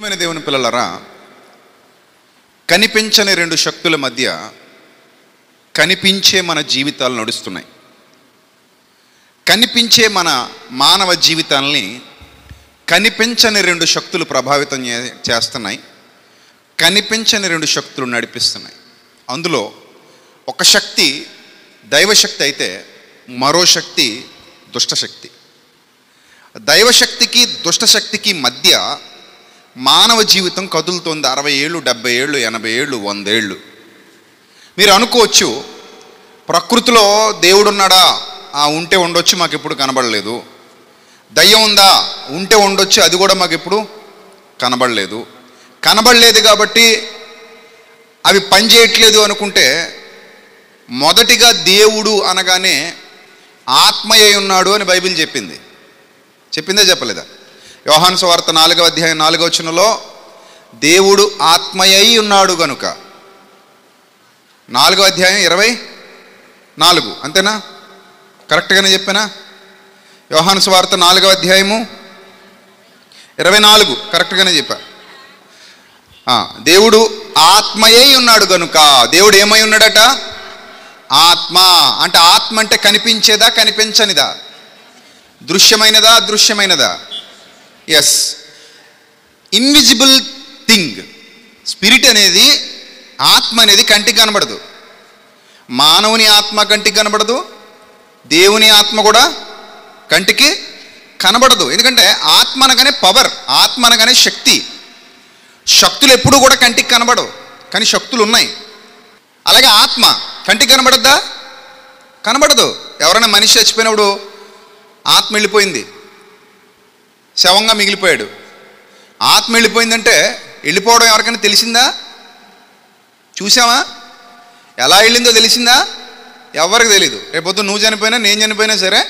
ప్రియమైన దేవుని పిల్లలారా, కనిపించని రెండు శక్తుల మధ్య కనిపించే మన జీవితాలు నడుస్తున్నాయి. కనిపించే మన మానవ జీవితాలని కనిపించని రెండు శక్తులు ప్రభావితం చేస్తున్నాయి. కనిపించని రెండు శక్తులు నడిపిస్తున్నాయి. అందులో ఒక శక్తి దైవశక్తి అయితే మరో శక్తి దుష్టశక్తి. దైవశక్తికి దుష్టశక్తికి మధ్య మానవ జీవితం కదులుతోంది. 60 ఏళ్ళు, 70 ఏళ్ళు, 80 ఏళ్ళు, 100 ఏళ్ళు. మీరు అనుకోవచ్చు, ప్రకృతిలో దేవుడు ఉన్నాడా? ఉంటే ఉండొచ్చు, మాకు ఎప్పుడు కనబడలేదు. దయ్యం ఉందా? ఉంటే ఉండొచ్చు, అది కూడా మాకు ఎప్పుడు కనబడలేదు. కనబడలేదు కాబట్టి అవి పనిచేయట్లేదు అనుకుంటే, మొదటిగా దేవుడు అనగానే ఆత్మయే ఉన్నాడు అని బైబిల్ చెప్పింది. చెప్పిందే చెప్పలేదా? యోహాను సువార్త 4వ అధ్యాయం 4వ వచనంలో దేవుడు ఆత్మయై ఉన్నాడు గనుక, 4వ అధ్యాయం 24, అంతేనా? కరెక్ట్గానే చెప్పానా? యోహాను సువార్త 4వ అధ్యాయము 24 కరెక్ట్గానే చెప్పా. దేవుడు ఆత్మయై ఉన్నాడు గనుక. దేవుడు ఏమై ఉన్నాడట? ఆత్మ. అంటే ఆత్మ అంటే కనిపించేదా, కనిపించనిదా? దృశ్యమైనదా, అదృశ్యమైనదా? Yes, invisible thing. స్పిరిట్ అనేది, ఆత్మ అనేది కంటికి కనబడదు. మానవుని ఆత్మ కంటికి కనబడదు, దేవుని ఆత్మ కూడా కంటికి కనబడదు. ఎందుకంటే ఆత్మ అనగానే పవర్, ఆత్మ అనగానే శక్తి. శక్తులు ఎప్పుడూ కూడా కంటికి కనబడవు, కానీ శక్తులు ఉన్నాయి. అలాగే ఆత్మ కంటికి కనబడద్దా? కనబడదు. ఎవరైనా మనిషి చచ్చిపోయినప్పుడు ఆత్మ వెళ్ళిపోయింది, శవంగా మిగిలిపోయాడు. ఆత్మ వెళ్ళిపోయిందంటే వెళ్ళిపోవడం ఎవరికైనా తెలిసిందా? చూసావా? ఎలా వెళ్ళిందో తెలిసిందా? ఎవరికి తెలీదు. రేపొద్దు నువ్వు చనిపోయినా, నేను చనిపోయినా సరే,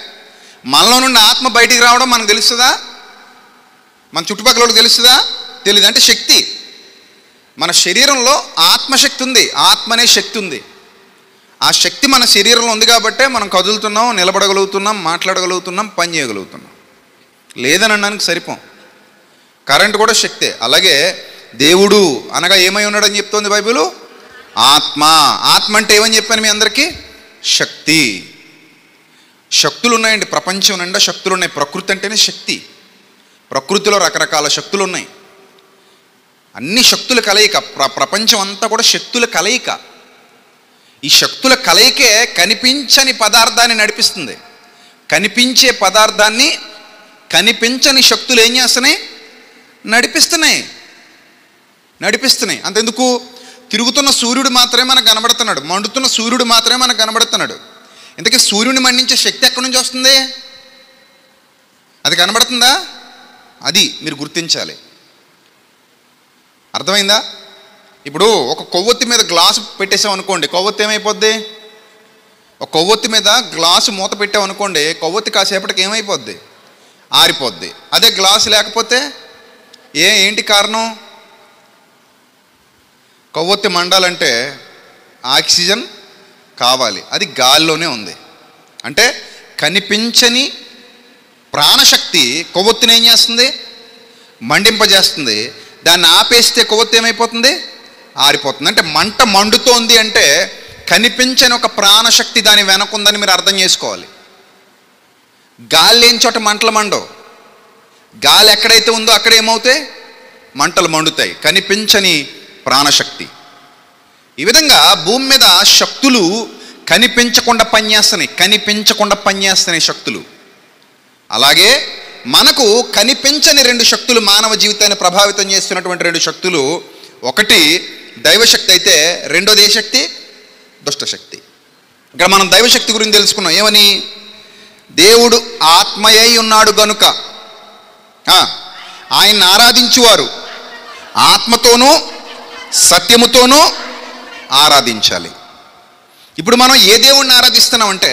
మనలో నుండి ఆత్మ బయటికి రావడం మనకు తెలుస్తుందా? మన చుట్టుపక్కల వాళ్ళకి తెలుస్తుందా? తెలీదు. అంటే శక్తి. మన శరీరంలో ఆత్మశక్తి ఉంది, ఆత్మ అనే శక్తి ఉంది. ఆ శక్తి మన శరీరంలో ఉంది కాబట్టే మనం కదులుతున్నాం, నిలబడగలుగుతున్నాం, మాట్లాడగలుగుతున్నాం, పని చేయగలుగుతున్నాం. లేదని అనడానికి సరిపోం. కరెంట్ కూడా శక్తే. అలాగే దేవుడు అనగా ఏమై ఉన్నాడని చెప్తోంది బైబిలు? ఆత్మ. ఆత్మ అంటే ఏమని చెప్పాను మీ అందరికీ? శక్తి. శక్తులు ఉన్నాయండి ప్రపంచం నిండా, శక్తులు ఉన్నాయి. ప్రకృతి అంటేనే శక్తి. ప్రకృతిలో రకరకాల శక్తులు ఉన్నాయి. అన్ని శక్తుల కలయిక. ప్రపంచం అంతా కూడా శక్తుల కలయిక. ఈ శక్తుల కలయికే కనిపించని పదార్థాన్ని నడిపిస్తుంది. కనిపించే పదార్థాన్ని కనిపించని శక్తులు ఏం చేస్తున్నాయి? నడిపిస్తున్నాయి. అంతెందుకు? తిరుగుతున్న సూర్యుడు మాత్రమే మనకు కనబడుతున్నాడు, మండుతున్న సూర్యుడు మాత్రమే మనకు కనబడుతున్నాడు. ఇంతకీ సూర్యుడిని మండించే శక్తి ఎక్కడి నుంచి వస్తుంది? అది కనబడుతుందా? అది మీరు గుర్తించాలి. అర్థమైందా? ఇప్పుడు ఒక కొవ్వొత్తి మీద గ్లాసు పెట్టేసాం అనుకోండి, కొవ్వొత్తి ఏమైపోద్ది? ఒక కొవ్వొత్తి మీద గ్లాసు మూత పెట్టామనుకోండి, కొవ్వొత్తి కాసేపటికి ఏమైపోద్ది? ఆరిపోద్ది. అదే గ్లాసు లేకపోతే ఏంటి కారణం? కొవ్వొత్తి మండాలంటే ఆక్సిజన్ కావాలి, అది గాల్లోనే ఉంది. అంటే కనిపించని ప్రాణశక్తి కొవ్వొత్తిని ఏం చేస్తుంది? మండింపజేస్తుంది. దాన్ని ఆపేస్తే కొవ్వొత్తి ఏమైపోతుంది? ఆరిపోతుంది. అంటే మంట మండుతోంది అంటే కనిపించని ఒక ప్రాణశక్తి దాని వెనకుందని మీరు అర్థం చేసుకోవాలి. గాలి లేని చోట మంటలు మండవు. గాలి ఎక్కడైతే ఉందో అక్కడ ఏమవుతాయి? మంటలు మండుతాయి. కనిపించని ప్రాణశక్తి. ఈ విధంగా భూమి మీద శక్తులు కనిపించకుండా పనిచేస్తున్నాయి శక్తులు. అలాగే మనకు కనిపించని రెండు శక్తులు మానవ జీవితాన్ని ప్రభావితం చేస్తున్నటువంటి రెండు శక్తులు. ఒకటి దైవశక్తి అయితే రెండోది ఏ శక్తి? దుష్టశక్తి. ఇక్కడ మనం దైవశక్తి గురించి తెలుసుకున్నాం. ఏమని? దేవుడు ఆత్మయై ఉన్నాడు గనుక ఆయన్ని ఆరాధించువారు ఆత్మతోనూ సత్యముతోనూ ఆరాధించాలి. ఇప్పుడు మనం ఏ దేవుణ్ణి ఆరాధిస్తున్నాం అంటే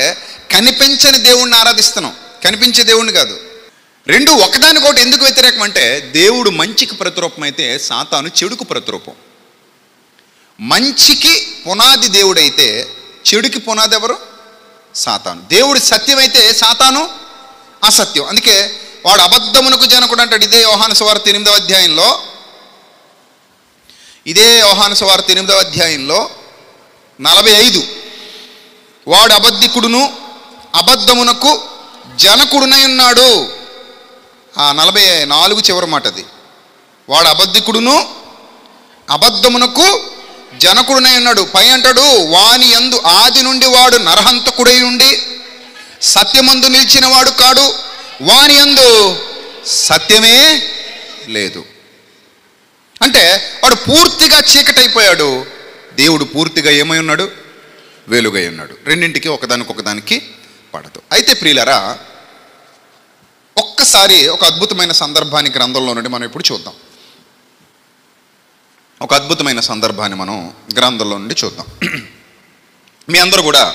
కనిపించని దేవుణ్ణి ఆరాధిస్తున్నాం, కనిపించే దేవుణ్ణి కాదు. రెండు ఒకదానికొకటి ఎందుకు వ్యతిరేకం అంటే, దేవుడు మంచికి ప్రతిరూపం అయితే సాతాను చెడుకు ప్రతిరూపం. మంచికి పునాది దేవుడైతే చెడుకి పునాది ఎవరు? సాతాను. దేవుడు సత్యమైతే సాతాను అసత్యం. అందుకే వాడు అబద్ధమునకు జనకుడు అంటాడు. ఇదే యోహాను సువార్త 8వ అధ్యాయంలో ఇదే యోహాను సువార్త 8వ అధ్యాయంలో 45, వాడు అబద్ధికుడును అబద్ధమునకు జనకుడునై ఉన్నాడు. ఆ 44 చివరి మాట అది. వాడు అబద్ధికుడును అబద్ధమునకు జనకుడునై ఉన్నాడు. పై అంటాడు, వాని యందు ఆది నుండి వాడు నరహంతకుడై ఉండి సత్యమందు నిలిచిన వాడు కాడు, వాని యందు సత్యమే లేదు. అంటే వాడు పూర్తిగా చీకటైపోయాడు, దేవుడు పూర్తిగా ఏమై ఉన్నాడు? వెలుగై ఉన్నాడు. రెండింటికి ఒకదానికి పడదు. అయితే ప్రియులారా, ఒక్కసారి ఒక అద్భుతమైన సందర్భాన్ని గ్రంథంలో నుండి మనం ఇప్పుడు చూద్దాం. ఒక అద్భుతమైన సందర్భాన్ని మనం గ్రంథంలో నుండి చూద్దాం. మీ అందరూ కూడా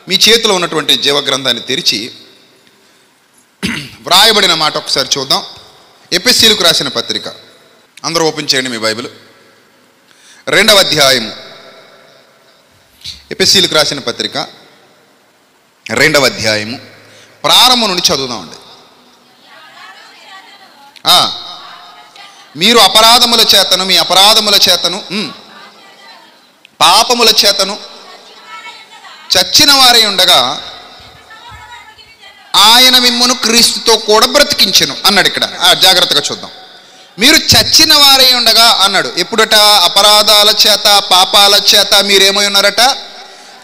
మీ చేతిలో ఉన్నటువంటి జీవగ్రంథాన్ని తెరిచి వ్రాయబడిన మాట ఒకసారి చూద్దాం. ఎఫెసీయులకు రాసిన పత్రిక, అందరూ ఓపెన్ చేయండి మీ బైబిల్. 2వ అధ్యాయము, ఎఫెసీయులకు రాసిన పత్రిక 2వ అధ్యాయము ప్రారంభం నుండి చదువుదామండి. మీరు అపరాధముల చేతను, మీ అపరాధముల చేతను, పాపముల చేతను చచ్చిన వారై ఉండగా ఆయన మిమ్మును క్రీస్తుతో కూడా బ్రతికించెను అన్నాడు. ఇక్కడ జాగ్రత్తగా చూద్దాం. మీరు చచ్చిన వారై ఉండగా అన్నాడు. ఎప్పుడట? అపరాధాల చేత పాపాల చేత మీరేమై ఉన్నారట?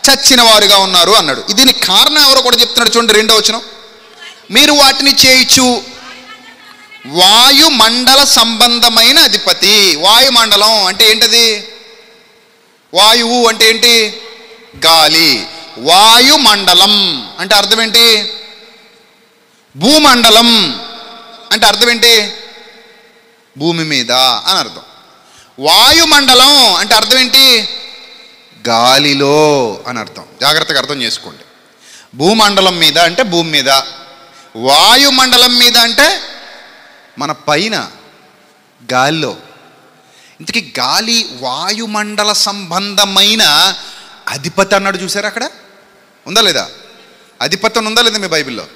చచ్చిన వారుగా ఉన్నారు అన్నాడు. దీనికి కారణం ఎవరో కూడా చెప్తున్నాడు. చూడండి 2వ వచనం. మీరు వాటిని చేయుచు వాయుమండల సంబంధమైన అధిపతి. వాయుమండలం అంటే ఏంటది? వాయువు అంటే ఏంటి? గాలి. వాయుమండలం అంటే అర్థం ఏంటి? భూమండలం అంటే అర్థం ఏంటి? భూమి మీద అని అర్థం. వాయుమండలం అంటే అర్థం ఏంటి? గాలిలో అని అర్థం. జాగ్రత్తగా అర్థం చేసుకోండి. భూమండలం మీద అంటే భూమి మీద, వాయుమండలం మీద అంటే మన పైన గాలిలో. ఇంతకీ గాలి వాయుమండల సంబంధమైన అధిపతి అన్నాడు. చూసారా అక్కడ? ఉందా లేదా? అధిపత్యం ఉందా లేదా మీ బైబిల్లో?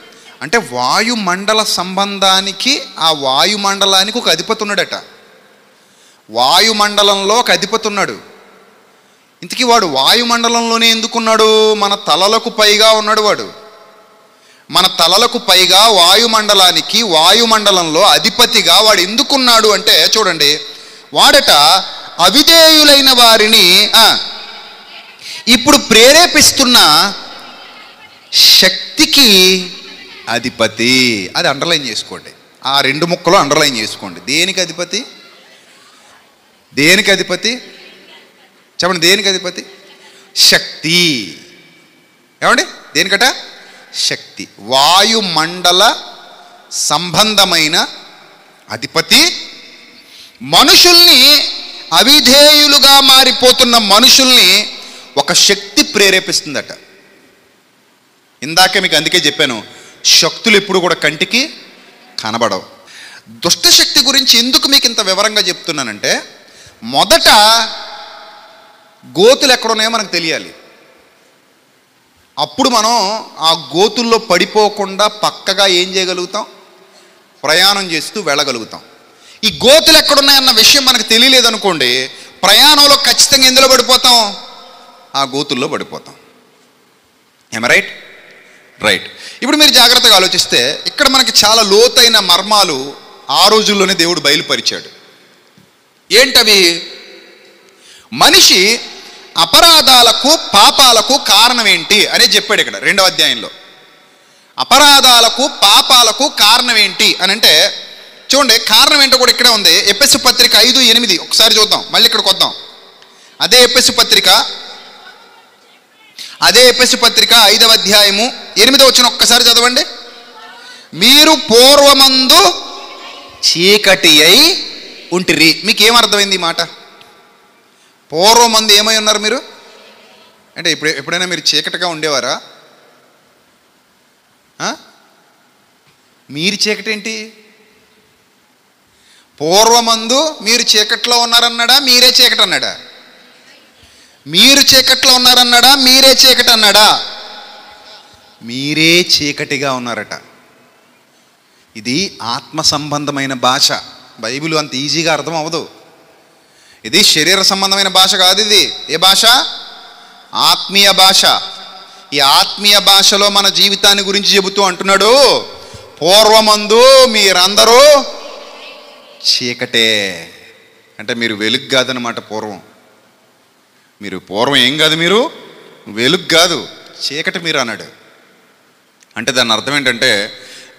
అంటే వాయుమండల సంబంధానికి, ఆ వాయుమండలానికి ఒక అధిపతి ఉన్నాడట. వాయుమండలంలో ఒక అధిపతి ఉన్నాడు. ఇంతకీ వాడు వాయుమండలంలోనే ఎందుకున్నాడు? మన తలలకు పైగా ఉన్నాడు వాడు. మన తలలకు పైగా వాయుమండలానికి, వాయుమండలంలో అధిపతిగా వాడు ఎందుకున్నాడు అంటే చూడండి, వాడట అవిధేయులైన వారిని ఇప్పుడు ప్రేరేపిస్తున్న శక్తికి అధిపతి. అది అండర్లైన్ చేసుకోండి. ఆ 2 ముక్కలు అండర్లైన్ చేసుకోండి. దేనికి అధిపతి? దేనికి అధిపతి? చెప్పండి. దేనికి అధిపతి? శక్తి. ఏమండి? దేనికట? శక్తి. వాయుమండల సంబంధమైన అధిపతి మనుషుల్ని, అవిధేయులుగా మారిపోతున్న మనుషుల్ని ఒక శక్తి ప్రేరేపిస్తుందట. ఇందాకే మీకు అందుకే చెప్పాను, శక్తులు ఎప్పుడు కూడా కంటికి కనబడవు. దుష్టశక్తి గురించి ఎందుకు మీకు ఇంత వివరంగా చెప్తున్నానంటే, మొదట గోతులు ఎక్కడున్నాయో మనకు తెలియాలి. అప్పుడు మనం ఆ గోతుల్లో పడిపోకుండా పక్కగా ఏం చేయగలుగుతాం? ప్రయాణం చేస్తూ వెళ్ళగలుగుతాం. ఈ గోతులు ఎక్కడున్నాయన్న విషయం మనకు తెలియలేదనుకోండి, ప్రయాణంలో ఖచ్చితంగా ఎందులో పడిపోతాం? ఆ గోతుల్లో పడిపోతాం. రైట్? రైట్. ఇప్పుడు మీరు జాగ్రత్తగా ఆలోచిస్తే ఇక్కడ మనకి చాలా లోతైన మర్మాలు ఆ రోజుల్లోనే దేవుడు బయలుపరిచాడు. ఏంటవి? మనిషి అపరాధాలకు పాపాలకు కారణం ఏంటి అనేది చెప్పాడు ఇక్కడ 2వ అధ్యాయంలో. అపరాధాలకు పాపాలకు కారణం ఏంటి అని అంటే చూడండి, కారణం ఏంటో కూడా ఇక్కడే ఉంది. ఎఫెసు పత్రిక 5:8 ఒకసారి చూద్దాం. మళ్ళీ ఇక్కడికి వద్దాం. అదే ఎఫెసు పత్రిక 5వ అధ్యాయము 8వ వచనం ఒక్కసారి చదవండి. మీరు పూర్వమందు చీకటి అయి ఉంటిరి. మీకు ఏమర్థమైంది ఈ మాట? పూర్వమందు ఏమై ఉన్నారు మీరు అంటే ఎప్పుడైనా మీరు చీకటిగా ఉండేవారా? మీరు చీకటి ఏంటి? పూర్వమందు మీరు చీకట్లో ఉన్నారన్నాడా? మీరే చీకటి అన్నాడా? మీరు చీకట్లో ఉన్నారన్నాడా? మీరే చీకటి అన్నాడా? మీరే చీకటిగా ఉన్నారట. ఇది ఆత్మ సంబంధమైన భాష. బైబిల్ అంత ఈజీగా అర్థం అవ్వదు. ఇది శరీర సంబంధమైన భాష కాదు, ఇది ఏ భాష? ఆత్మీయ భాష. ఈ ఆత్మీయ భాషలో మన జీవితాన్ని గురించి చెబుతూ అంటున్నాడు, పూర్వమందు మీరందరూ చీకటే. అంటే మీరు వెలుగు కాదనమాట. పూర్వం ఏం కాదు, మీరు వెలుగు కాదు, చీకటి మీరు అన్నాడు. అంటే దాని అర్థం ఏంటంటే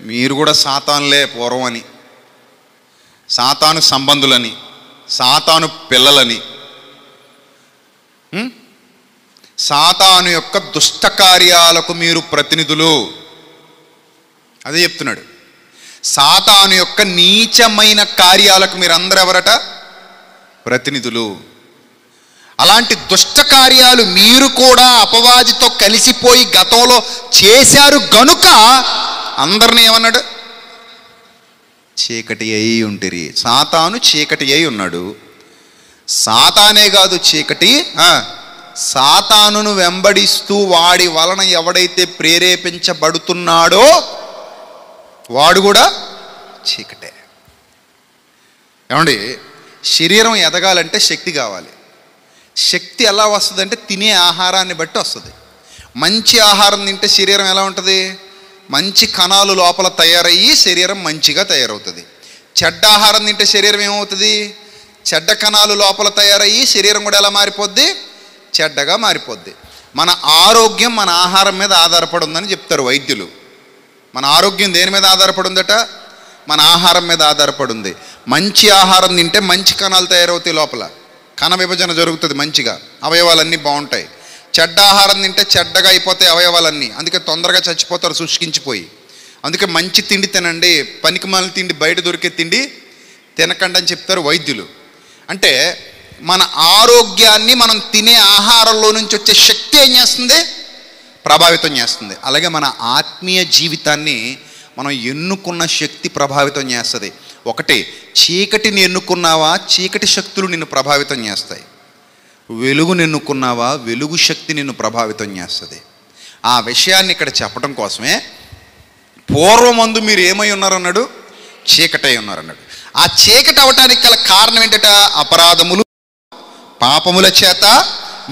మీరు కూడా సాతానులే పూర్వం అని, సాతాను సంబంధులని, సాతాను పిల్లలని, సాతాను యొక్క దుష్ట కార్యాలకు మీరు ప్రతినిధులు. అదే చెప్తున్నాడు. సాతాను యొక్క నీచమైన కార్యాలకు మీరందరూ ఎవరట? ప్రతినిధులు. అలాంటి దుష్ట కార్యాలు మీరు కూడా అపవాదితో కలిసిపోయి గతంలో చేశారు గనుక అందరినీ ఏమన్నాడు? చీకటి అయి ఉంటిరి. సాతాను చీకటి అయి ఉన్నాడు. సాతానే కాదు చీకటి, సాతానును వెంబడిస్తూ వాడి వలన ఎవడైతే ప్రేరేపించబడుతున్నాడో వాడు కూడా చీకటే. ఏమండి, శరీరం ఎదగాలంటే శక్తి కావాలి. శక్తి ఎలా వస్తుంది అంటే తినే ఆహారాన్ని బట్టి వస్తుంది. మంచి ఆహారం తింటే శరీరం ఎలా ఉంటుంది? మంచి కణాలు లోపల తయారయ్యి శరీరం మంచిగా తయారవుతుంది. చెడ్డ ఆహారం తింటే శరీరం ఏమవుతుంది? చెడ్డ కణాలు లోపల తయారయ్యి శరీరం కూడా ఎలా మారిపోద్ది? చెడ్డగా మారిపోద్ది. మన ఆరోగ్యం మన ఆహారం మీద ఆధారపడి ఉందని చెప్తారు వైద్యులు. మన ఆరోగ్యం దేని మీద ఆధారపడి ఉందట? మన ఆహారం మీద ఆధారపడి ఉంది. మంచి ఆహారం తింటే మంచి కణాలు తయారవుతాయి, లోపల కణ విభజన జరుగుతుంది, మంచిగా అవయవాలన్నీ బాగుంటాయి. చెడ్డ ఆహారం తింటే చెడ్డగా అయిపోతాయి అవయవాలన్నీ, అందుకే తొందరగా చచ్చిపోతారు శుష్కించిపోయి. అందుకే మంచి తిండి తినండి, పనికిమాలిన తిండి, బయట దొరికే తిండి తినకండి అని చెప్తారు వైద్యులు. అంటే మన ఆరోగ్యాన్ని మనం తినే ఆహారంలో నుంచి వచ్చే శక్తి ఏం చేస్తుంది? ప్రభావితం చేస్తుంది. అలాగే మన ఆత్మీయ జీవితాన్ని మనం ఎన్నుకున్న శక్తి ప్రభావితం చేస్తుంది. ఒకటి, చీకటిని ఎన్నుకున్నావా, చీకటి శక్తులు నిన్ను ప్రభావితం చేస్తాయి. వెలుగుని ఎన్నుకున్నావా, వెలుగు శక్తి నిన్ను ప్రభావితం చేస్తుంది. ఆ విషయాన్ని ఇక్కడ చెప్పడం కోసమే పూర్వమందు మీరు ఏమై ఉన్నారన్నాడు? చీకటై ఉన్నారన్నాడు. ఆ చీకటి అవటానికి గల కారణం ఏంటట? అపరాధములు పాపముల చేత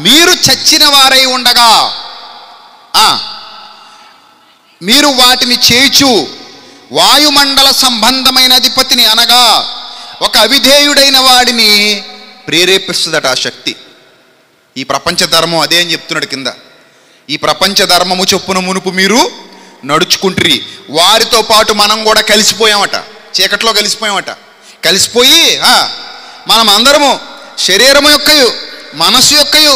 మీరు చచ్చిన వారై ఉండగా మీరు వాటిని చేయుచు వాయుమండల సంబంధమైన అధిపతిని, అనగా ఒక అవిధేయుడైన వాడిని ప్రేరేపిస్తుందట ఆ శక్తి. ఈ ప్రపంచ ధర్మం అదే అని చెప్తున్నాడు కింద. ఈ ప్రపంచ ధర్మము చొప్పున మునుపు మీరు నడుచుకుంటురి. వారితో పాటు మనం కూడా కలిసిపోయామట, చీకట్లో కలిసిపోయామట. కలిసిపోయి మనం అందరము శరీరము యొక్కయు మనసు యొక్కయు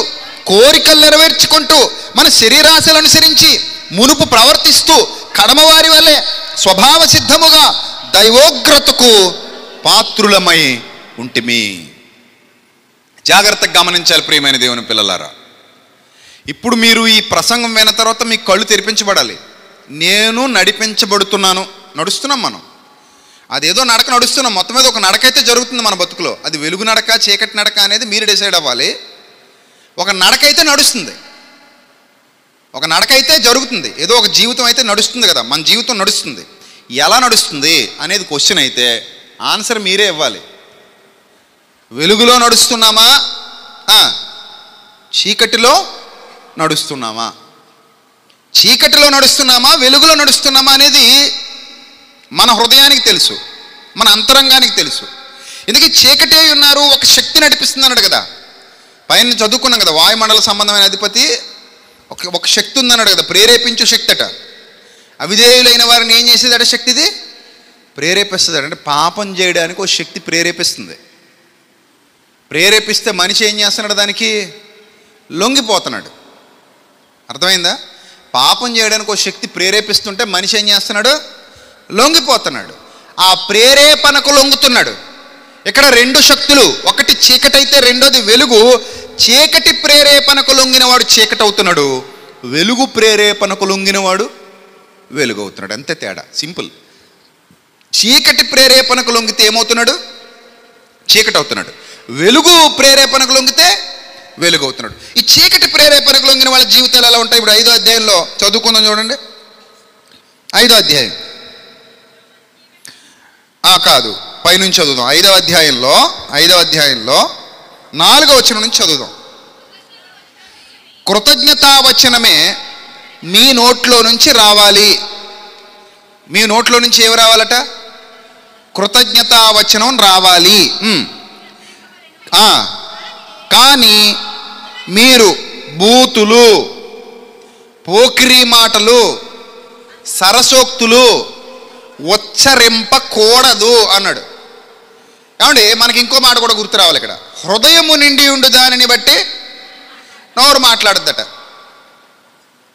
కోరికలు నెరవేర్చుకుంటూ మన శరీరాశలు అనుసరించి మునుపు ప్రవర్తిస్తూ కడమవారి వల్లే స్వభావ సిద్ధముగా దైవోగ్రతకు పాత్రులమై ఉంటిమి. జాగ్రత్తగా గమనించాలి ప్రియమైన దేవుని పిల్లలారా. ఇప్పుడు మీరు ఈ ప్రసంగం విన్న తర్వాత మీ కళ్ళు తెరిపించబడాలి. నేను నడిపించబడుతున్నాను, నడుస్తున్నాం మనం. అదేదో నడక నడుస్తున్నాం, మొత్తం మీద ఒక నడకైతే జరుగుతుంది మన బతుకులో. అది వెలుగు నడక చీకటి నడక అనేది మీరు డిసైడ్ అవ్వాలి. ఒక నడకైతే నడుస్తుంది, ఒక నడకైతే జరుగుతుంది. ఏదో ఒక జీవితం అయితే నడుస్తుంది కదా, మన జీవితం నడుస్తుంది. ఎలా నడుస్తుంది అనేది క్వశ్చన్ అయితే ఆన్సర్ మీరే ఇవ్వాలి. వెలుగులో నడుస్తున్నామా, చీకటిలో నడుస్తున్నామా? చీకటిలో నడుస్తున్నామా, వెలుగులో నడుస్తున్నామా అనేది మన హృదయానికి తెలుసు, మన అంతరంగానికి తెలుసు. ఎందుకంటే చీకటే ఉన్నారు, ఒక శక్తి నడిపిస్తుంది అన్నాడు కదా. పైన చదువుకున్నాం కదా, వాయుమండల సంబంధమైన అధిపతి ఒక శక్తి ఉందన్నాడు కదా, ప్రేరేపించు శక్తి అట. అవిధేయులైన వారిని ఏం చేసేదట శక్తిది? ప్రేరేపిస్తుంది. అంటే పాపం చేయడానికి ఒక శక్తి ప్రేరేపిస్తుంది. ప్రేరేపిస్తే మనిషి ఏం చేస్తున్నాడు? దానికి లొంగిపోతున్నాడు. అర్థమైందా? పాపం చేయడానికి ఒక శక్తి ప్రేరేపిస్తుంటే మనిషి ఏం చేస్తున్నాడు? లొంగిపోతున్నాడు. ఆ ప్రేరేపణకు లొంగుతున్నాడు. ఇక్కడ రెండు శక్తులు, ఒకటి చీకటి అయితే రెండోది వెలుగు. చీకటి ప్రేరేపణకు లొంగినవాడు చీకటి అవుతున్నాడు, వెలుగు ప్రేరేపణకు లొంగినవాడు వెలుగు అవుతున్నాడు. అంతే తేడా, సింపుల్. చీకటి ప్రేరేపణకు లొంగితే ఏమవుతున్నాడు? చీకటి అవుతున్నాడు. వెలుగు ప్రేరేపణకు లొంగితే వెలుగు అవుతున్నాడు. ఈ చీకటి ప్రేరేపణకు లొంగిన వాళ్ళ జీవితాలు ఎలా ఉంటాయి? ఇప్పుడు 5వ అధ్యాయంలో చదువుకుందాం చూడండి. 5వ అధ్యాయం కాదు, పైనుంచి చదువుదాం. 5వ అధ్యాయంలో 4వ వచనం నుంచి చదువుదాం. కృతజ్ఞతావచనమే మీ నోట్లో నుంచి రావాలి. మీ నోట్లో నుంచి ఏమి రావాలట? కృతజ్ఞతావచనం రావాలి. కానీ మీరు బూతులు, పోకిరి మాటలు, సరసోక్తులు ఉచ్చరింపకూడదు అన్నాడు. ఏమండి, మనకి ఇంకో మాట కూడా గుర్తు రావాలి ఇక్కడ. హృదయము నిండి ఉండు దానిని బట్టి నోరు మాట్లాడద్దట.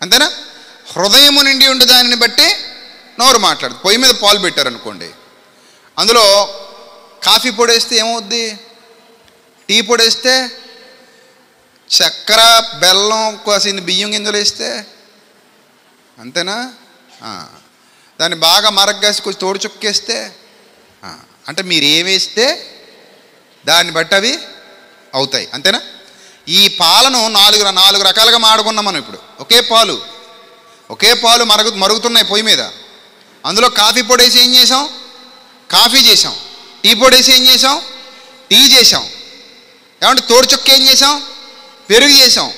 అంతేనా? హృదయము నిండి ఉండు దానిని బట్టి నోరు మాట్లాడదు. పొయ్యి మీద పాలు పెట్టారనుకోండి, అందులో కాఫీ పొడేస్తే ఏమవుద్ది? టీ పొడేస్తే, చక్కెర, బెల్లం, కాసిన బియ్యం గింజలు వేస్తే అంతేనా? దాన్ని బాగా మరగ్గాసి కొంచెం తోడు చుక్కేస్తే, అంటే మీరు ఏమేస్తే దాన్ని బట్టి అవి అవుతాయి. అంతేనా? ఈ పాలను నాలుగు రకాలుగా మాడుకున్నాం మనం ఇప్పుడు. ఒకే పాలు మరుగుతున్నాయి పొయ్యి మీద. అందులో కాఫీ పొడేసి ఏం చేసాం? కాఫీ చేసాం. టీ పొడేసి ఏం చేసాం? టీ చేసాం. ఏమంటే తోడు చుక్క ఏం చేసాం? పెరుగు చేసాం.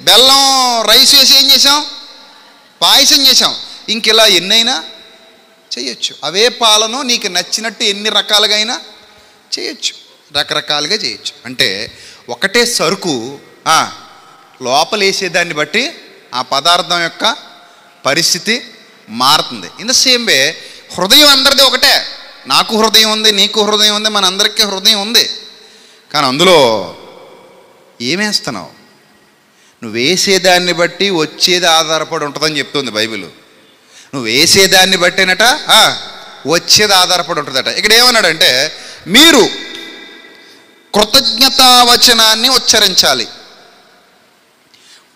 బెల్లం, రైస్ వేసి ఏం చేసాం? పాయసం చేసాం. ఇంకెలా ఎన్నైనా చేయొచ్చు. అవే పాలను నీకు నచ్చినట్టు ఎన్ని రకాలుగా అయినా చేయొచ్చు, రకరకాలుగా చేయొచ్చు. అంటే ఒకటే సరుకు లోపలేసేదాన్ని బట్టి ఆ పదార్థం యొక్క పరిస్థితి మారుతుంది. ఇన్ ద సేమ్ వే హృదయం అందరిది ఒకటే. నాకు హృదయం ఉంది, నీకు హృదయం ఉంది, మన అందరికీ హృదయం ఉంది. కానీ అందులో ఏమేస్తున్నావు? నువ్వు వేసేదాన్ని బట్టి వచ్చేది ఆధారపడి ఉంటుందని చెప్తుంది బైబిల్. నువ్వు వేసేదాన్ని బట్టేనట వచ్చేది ఆధారపడి ఉంటుందట. ఇక్కడ ఏమన్నాడంటే, మీరు కృతజ్ఞతావచనాన్ని ఉచ్చరించాలి.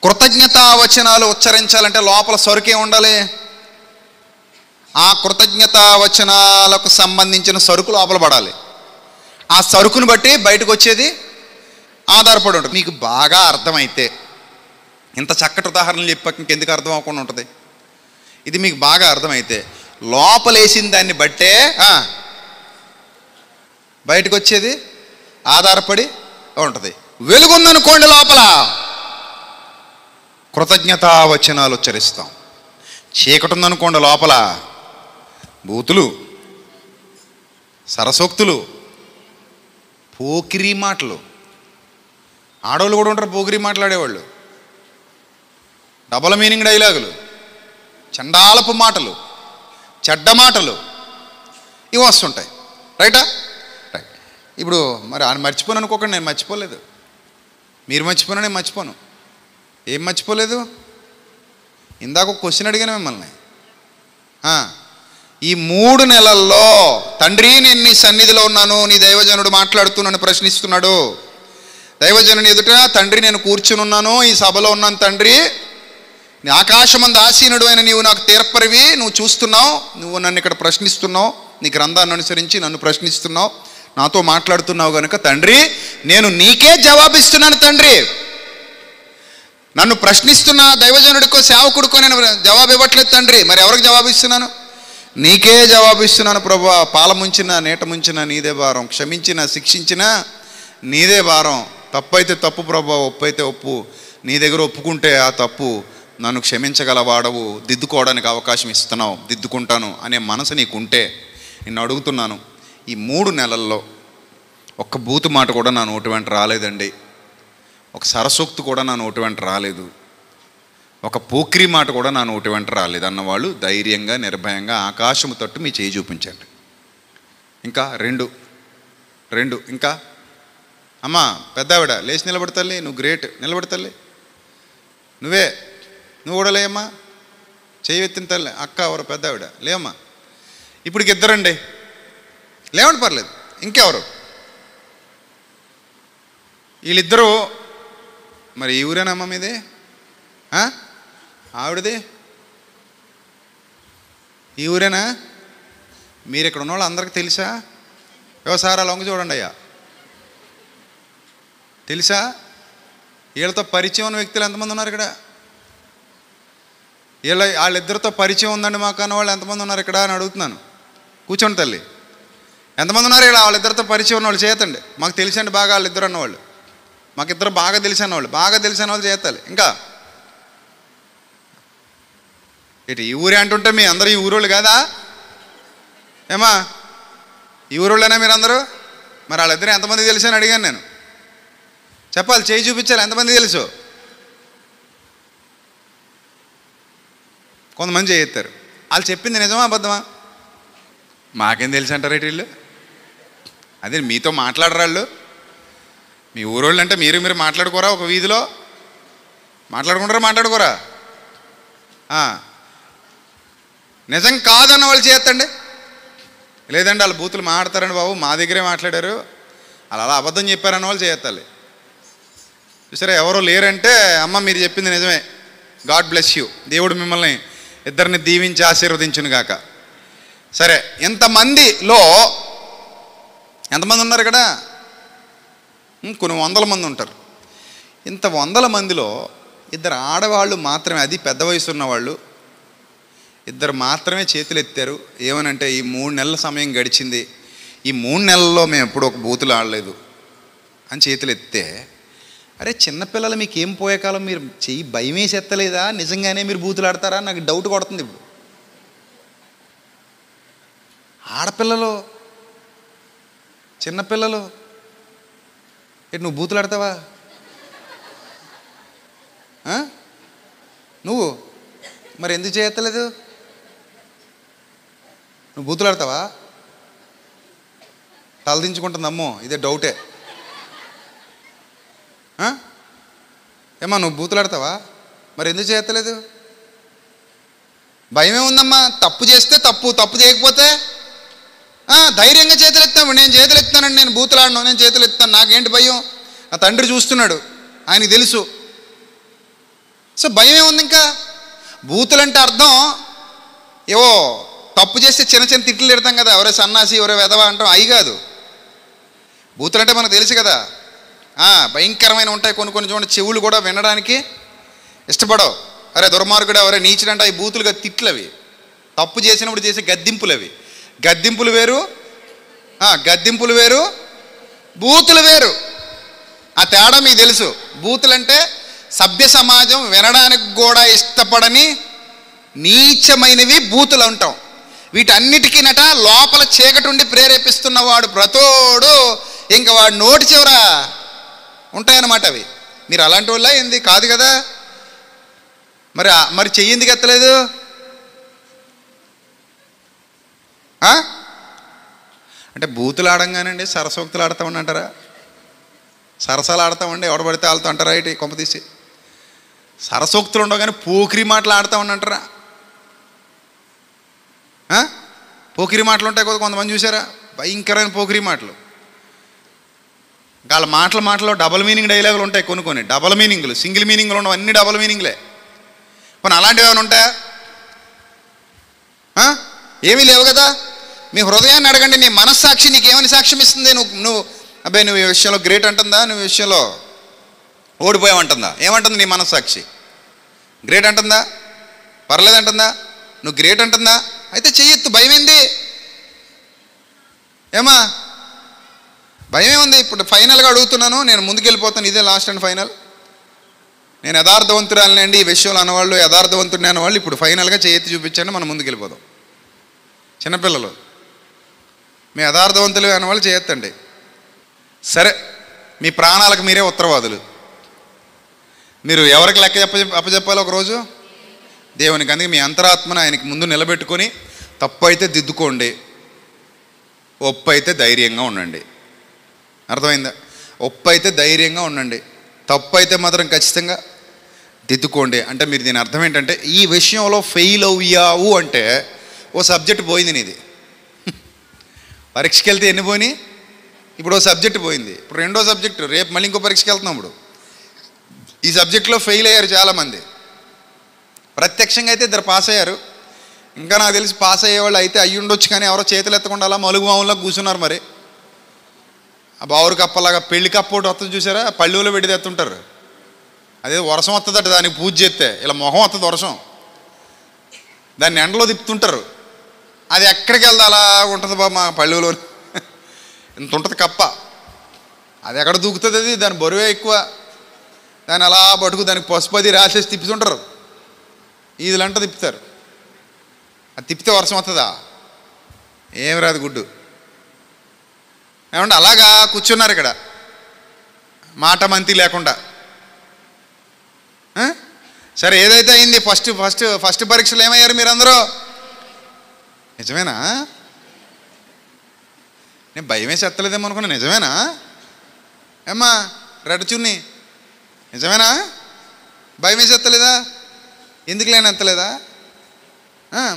కృతజ్ఞతావచనాలు ఉచ్చరించాలంటే లోపల సరుకే ఉండాలి. ఆ కృతజ్ఞతావచనాలకు సంబంధించిన సరుకు లోపల పడాలి. ఆ సరుకును బట్టి బయటకు వచ్చేది ఆధారపడి ఉంటుంది. మీకు బాగా అర్థమైతే, ఇంత చక్కటి ఉదాహరణలు చెప్పాక ఇంకెందుకు అర్థం అవ్వకుండా ఉంటుంది? ఇది మీకు బాగా అర్థమైతే లోపలేసిన దాన్ని బట్టే బయటకు వచ్చేది ఆధారపడి ఉంటుంది. వెలుగుందనుకోండి, లోపల కృతజ్ఞతావచనాలు ఉచ్చరిస్తాం. చీకటి ఉందనుకోండి, లోపల బూతులు, సరసోక్తులు, పోకిరి మాటలు. ఆడవాళ్ళు కూడా ఉంటారు పోకిరి మాట్లాడేవాళ్ళు. డబల్ మీనింగ్ డైలాగులు, చండాలపు మాటలు, చెడ్డ మాటలు, ఇవి వస్తుంటాయి. రైటా? రైట్. ఇప్పుడు మరి ఆయన మర్చిపోను అనుకోకండి, నేను మర్చిపోలేదు. మీరు మర్చిపోయినా నేను మర్చిపోను. ఏం మర్చిపోలేదు? ఇందాక ఒక క్వశ్చన్ అడిగాను మిమ్మల్ని. ఈ 3 నెలల్లో తండ్రి నేను నీ సన్నిధిలో ఉన్నాను, నీ దైవజనుడు మాట్లాడుతున్నాను ప్రశ్నిస్తున్నాడు. దైవజనుని ఎదుట, తండ్రి నేను కూర్చుని ఉన్నాను, ఈ సభలో ఉన్నాను తండ్రి, నీ ఆకాశమందు ఆసీనుడు అయిన నీవు నాకు తీర్పరివి, నువ్వు చూస్తున్నావు, నువ్వు నన్ను ఇక్కడ ప్రశ్నిస్తున్నావు, నీ గ్రంథాన్ని అనుసరించి నన్ను ప్రశ్నిస్తున్నావు, నాతో మాట్లాడుతున్నావు కనుక తండ్రి నేను నీకే జవాబిస్తున్నాను. తండ్రి నన్ను ప్రశ్నిస్తున్న దైవజనుడికో సేవకుడికో నేను జవాబు ఇవ్వట్లేదు తండ్రి. మరి ఎవరికి జవాబిస్తున్నాను? నీకే జవాబిస్తున్నాను ప్రభువా. పాల ముంచిన నీట ముంచిన నీదే భారం, క్షమించిన శిక్షించిన నీదే భారం. తప్పు అయితే తప్పు ప్రభువా, ఒప్పు అయితే ఒప్పు. నీ దగ్గర ఒప్పుకుంటే ఆ తప్పు నన్ను క్షమించగలవాడవు, దిద్దుకోవడానికి అవకాశం ఇస్తున్నావు, దిద్దుకుంటాను అనే మనసు నీకుంటే నిన్ను అడుగుతున్నాను. ఈ 3 నెలల్లో ఒక్క బూతు మాట కూడా నా నోటి వెంట రాలేదండి, ఒక సరసోక్తి కూడా నా నోటి వెంట రాలేదు, ఒక పోకిరి మాట కూడా నా నోటి వెంట రాలేదు అన్నవాళ్ళు ధైర్యంగా నిర్భయంగా ఆకాశము తట్టు మీ చేయి చూపించండి. ఇంకా రెండు ఇంకా అమ్మా పెద్దావిడ లేచి నిలబడతల్లి, నువ్వు గ్రేట్, నిలబడతల్లి, నువ్వు కూడా లేమ్మా, చేయి ఎత్తిన తల్లి, అక్క ఎవరు పెద్దావిడ లేమ్మా. ఇప్పటికి 2 అండి, లేవండి పర్లేదు. ఇంకెవరు? వీళ్ళిద్దరూ. మరి ఈ ఊరేనమ్మా మీది? ఆవిడది ఈ ఊరేనా? మీరు ఇక్కడ ఉన్న వాళ్ళు అందరికీ తెలుసా? వ్యవసాయాల లొంగ చూడండి అయ్యా, తెలుసా? వీళ్ళతో పరిచయం ఉన్న వ్యక్తులు ఎంతమంది ఉన్నారు ఇక్కడ? వాళ్ళిద్దరితో పరిచయం ఉందండి మాకు అన్న వాళ్ళు ఎంతమంది ఉన్నారు ఇక్కడ అని అడుగుతున్నాను. కూర్చోండి తల్లి. ఎంతమంది ఉన్నారు ఇక్కడ వాళ్ళిద్దరితో పరిచయం ఉన్నవాళ్ళు? చేయతండి. మాకు తెలిసండి బాగా వాళ్ళిద్దరు అన్నవాళ్ళు. మాకిద్దరు బాగా తెలిసిన వాళ్ళు చేయాలి. ఇంకా ఇటు ఈ ఊరే అంటుంటే మీ అందరూ ఈ ఊరోళ్ళు కాదా? ఏమా ఈ ఊరోళ్ళైనా మీరు అందరూ? మరి వాళ్ళిద్దరు ఎంతమంది తెలుసు అని అడిగాను నేను. చెప్పాలి, చేయి చూపించాలి, ఎంతమంది తెలుసు? కొంతమంది చేయెత్తారు. వాళ్ళు చెప్పింది నిజమా అబద్ధమా? మాకేం తెలుసు అంటారు వీళ్ళు. అదే మీతో మాట్లాడరాళ్ళు. మీ ఊరోళ్ళు అంటే మీరు మాట్లాడుకోరా? ఒక వీధిలో మాట్లాడుకోరా? నిజం కాదన్న వాళ్ళు చేయొద్దండి. లేదండి వాళ్ళు బూతులు మాట్లాడతారండి బాబు, మా దగ్గరే మాట్లాడారు, అలా అబద్ధం చెప్పారన్న వాళ్ళు చేయొత్తాలి. చూసారా, ఎవరో లేరంటే అమ్మ మీరు చెప్పింది నిజమే, గాడ్ బ్లెస్ యూ, దేవుడు మిమ్మల్ని ఇద్దరిని దీవించి ఆశీర్వదించును గాక. సరే, ఎంతమందిలో ఎంతమంది ఉన్నారు ఇక్కడ? కొన్ని వందల మంది ఉంటారు. ఇంత వందల మందిలో ఇద్దరు ఆడవాళ్ళు మాత్రమే, అది పెద్ద వయసు ఉన్నవాళ్ళు ఇద్దరు మాత్రమే చేతులు ఎత్తారు. ఏమనంటే ఈ 3 నెలల సమయం గడిచింది, ఈ 3 నెలల్లో మేము ఎప్పుడు ఒక బూతులు ఆడలేదు అని చేతులు ఎత్తే, అరే చిన్నపిల్లలు మీకు ఏం పోయే కాలం, మీరు చెయ్యి భయం వేసి ఎత్తలేదా? నిజంగానే మీరు బూతులు ఆడతారా? నాకు డౌట్ కొడుతుంది. ఇప్పుడు ఆడపిల్లలు, చిన్నపిల్లలు, నువ్వు బూతులు ఆడతావా? నువ్వు మరి ఎందుకు చేయత్తలేదు? నువ్వు బూతులు ఆడతావా? తలదించుకుంటుందమ్మో, ఇదే డౌటే. ఏమా నువ్వు బూతులు ఆడతావా? మరి ఎందుకు చేయత్తలేదు? భయమే ఉందమ్మా. తప్పు చేస్తే తప్పు చేయకపోతే ధైర్యంగా చేతులు ఎత్తాము. నేను చేతులు ఎత్తానండి, నేను బూతులు ఆడను, నేను చేతులు ఎత్తాను, నాకేంటి భయం? నా తండ్రి చూస్తున్నాడు, ఆయనకి తెలుసు. సో భయమే ఉంది. ఇంకా బూతులు అంటే అర్థం ఏవో తప్పు చేస్తే చిన్న చిన్న తిట్లు తిడతాం కదా, ఎవరే సన్నాసి, ఎవరే వెధవ అంటాం, అవి కాదు. బూతులు అంటే మనకు తెలుసు కదా, భయంకరమైన ఉంటాయి. కొన్ని చూడండి, చెవులు కూడా వినడానికి ఇష్టపడవు. అరే దుర్మార్గుడు, ఎవరే నీచుడు అంటే అవి బూతులుగా తిట్లు. అవి తప్పు చేసినప్పుడు చేసే గద్దింపులు. అవి గద్దింపులు వేరు, బూతులు వేరు. ఆ తేడా మీకు తెలుసు. బూతులంటే సభ్య సమాజం వినడానికి కూడా ఇష్టపడని నీచమైనవి బూతులు అంటాం. వీటన్నిటికీ లోపల చీకటి ఉండి ప్రేరేపిస్తున్నవాడు ప్రతోడు ఇంకా వాడు నోటి చివర ఉంటాయన్నమాట అవి. మీరు అలాంటి వాళ్ళ ఏంది? కాదు కదా. మరి చెయ్యి ఎందుకు ఎత్తలేదు? అంటే బూతులు ఆడంగానండి సరసోక్తులు ఆడతామని అంటారా? సరసాలు ఆడతామండి ఎవడ పడితే వాళ్ళతో అంటారా? ఇటు కొంప తీసి సరసోక్తులు ఉండవు కానీ పోకిరి మాటలు ఆడతామని అంటారా? పోకిరి మాటలు ఉంటాయి కదా కొంతమంది, చూసారా? భయంకరమైన పోకిరి మాటలు. వాళ్ళ మాటలో డబల్ మీనింగ్ డైలాగులు ఉంటాయి. కొన్ని డబల్ మీనింగ్లు, సింగిల్ మీనింగ్లు ఉండవు, అన్ని డబల్ మీనింగ్లే. కొన్ని అలాంటివి ఏమైనా ఉంటాయా? ఏమీ లేవు కదా. మీ హృదయాన్ని అడగండి, నీ మనస్సాక్షి నీకు ఏమని సాక్ష్యం ఇస్తుంది? నువ్వు అబ్బాయి నువ్వు ఈ విషయంలో గ్రేట్ అంటుందా? నువ్వు ఈ విషయంలో ఓడిపోయావంటుందా? ఏమంటుంది నీ మనస్సాక్షి? గ్రేట్ అంటుందా? పర్లేదంటుందా? నువ్వు గ్రేట్ అంటుందా? అయితే చెయ్యొద్దు, భయమేంది? ఏమా భయమే ఉంది? ఇప్పుడు ఫైనల్గా అడుగుతున్నాను, నేను ముందుకెళ్ళిపోతాను, ఇదే లాస్ట్ అండ్ ఫైనల్. నేను యథార్థవంతురాలండి ఈ విషయంలో అన్నవాళ్ళు, యథార్థవంతుడిని అన్నవాళ్ళు ఇప్పుడు ఫైనల్గా చేయెత్తి చూపించండి, మనం ముందుకెళ్ళిపోదాం. చిన్నపిల్లలు, మీ యథార్థవంతులు అన్నవాళ్ళు చేయొత్తండి. సరే, మీ ప్రాణాలకు మీరే ఉత్తరవాదులు. మీరు ఎవరికి లెక్క అప్పచెప్పాలి ఒకరోజు? దేవునికి. అందుకే మీ అంతరాత్మను ఆయనకి ముందు నిలబెట్టుకొని తప్పు అయితే దిద్దుకోండి, ఒప్పు అయితే ధైర్యంగా ఉండండి. అర్థమైందా? ఒప్పు అయితే ధైర్యంగా ఉండండి, తప్పు అయితే మాత్రం ఖచ్చితంగా దిద్దుకోండి. అంటే మీరు దీని అర్థం ఏంటంటే, ఈ విషయంలో ఫెయిల్ అయ్యావు అంటే ఓ సబ్జెక్ట్ పోయింది నీది. పరీక్షకి వెళ్తే ఎన్ని పోయినాయి? ఇప్పుడు ఓ సబ్జెక్ట్ పోయింది, ఇప్పుడు రెండో సబ్జెక్టు, రేపు మళ్ళీ ఇంకో పరీక్షకి వెళ్తున్నాం. ఇప్పుడు ఈ సబ్జెక్టులో ఫెయిల్ అయ్యారు చాలామంది. ప్రత్యక్షంగా అయితే ఇద్దరు పాస్ అయ్యారు, ఇంకా నాకు తెలిసి పాస్ అయ్యేవాళ్ళు అయితే అయ్యి ఉండొచ్చు, కానీ ఎవరో చేతులు ఎత్తకుండా అలా మలుగు మామూలుగా కూర్చున్నారు. మరి ఆ బావురు కప్పలాగా పెళ్లి కప్ప ఒకటి వస్తుంది చూసారా, పళ్ళులో పెట్టి ఎత్తుంటారు. అదే వర్షం వస్తుందట, దానికి పూజ చేస్తే ఇలా మొహం వస్తుంది వర్షం, దాన్ని ఎండలో తిప్పుతుంటారు. అది ఎక్కడికి వెళ్దా అలా ఉంటుంది బాబు, మా పళ్ళులో ఇంత ఉంటుంది కప్ప. అది ఎక్కడ దూకుతుంది? అది దాని బరువే ఎక్కువ. దాన్ని అలా పట్టుకు దానికి పసుపది రాసేసి తిప్పుతుంటారు, ఈదులంట తిప్పుతారు. అది తిప్పితే వర్షం వస్తుందా? ఏం రాదు గుడ్డు. ఏమంటే అలాగా కూర్చున్నారు ఇక్కడ మాట మంతి లేకుండా. సరే, ఏదైతే అయింది, ఫస్ట్ పరీక్షలు ఏమయ్యారు మీరందరూ? నిజమేనా? నేను భయం వేసి ఎత్తలేదేమో అనుకున్నా. నిజమేనా ఏమ్మా రెడ్ చున్ని? నిజమేనా? భయం వేసి ఎత్తలేదా? ఎందుకు లేని ఎత్తలేదా